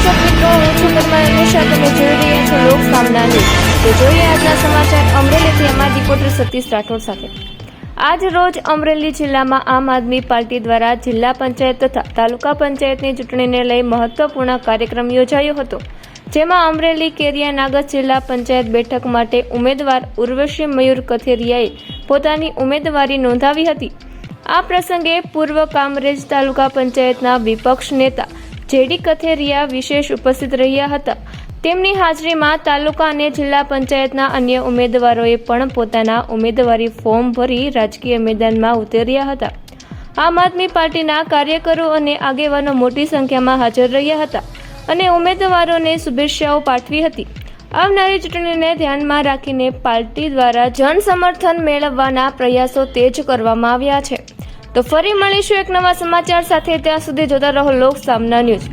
દર્શક મિત્રો, હું છું પરમાર અનુષા. તમે જોઈ રહ્યા છો લોક સામના ન્યૂઝ. તો જોઈએ આજના સમાચાર અમરેલીથી અમારા રિપોર્ટર સતીશ રાઠોડ સાથે. આજ રોજ અમરેલી જિલ્લામાં આમ આદમી પાર્ટી દ્વારા જિલ્લા પંચાયત તથા તાલુકા પંચાયતની ચૂંટણીને લઈ મહત્વપૂર્ણ કાર્યક્રમ યોજાયો હતો, જેમાં અમરેલી કેરિયા નાગજ જિલ્લા પંચાયત બેઠક માટે ઉમેદવાર ઉર્વશી મયુર કથેરિયાએ પોતાની ઉમેદવારી નોંધાવી હતી. આ પ્રસંગે પૂર્વ કામરેજ તાલુકા પંચાયતના વિપક્ષ નેતા જેડી કથેરિયા વિશેષ ઉપસ્થિત રહ્યા હતા. તેમની હાજરીમાં તાલુકા અને જિલ્લા પંચાયતના અન્ય ઉમેદવારોએ પણ પોતાના ઉમેદવારી ફોર્મ ભરી રાજકીય મેદાનમાં ઉતર્યા હતા. આમ આદમી પાર્ટીના કાર્યકરો અને આગેવાનો મોટી સંખ્યામાં હાજર રહ્યા હતા અને ઉમેદવારોને શુભેચ્છાઓ પાઠવી હતી. આવનારી ચૂંટણીને ધ્યાનમાં રાખીને પાર્ટી દ્વારા જન સમર્થન મેળવવાના પ્રયાસો તેજ કરવામાં આવ્યા છે. તો ફરી મળીશું એક નવા સમાચાર સાથે. ત્યાં સુધી જોતા રહો લોક સામના ન્યૂઝ.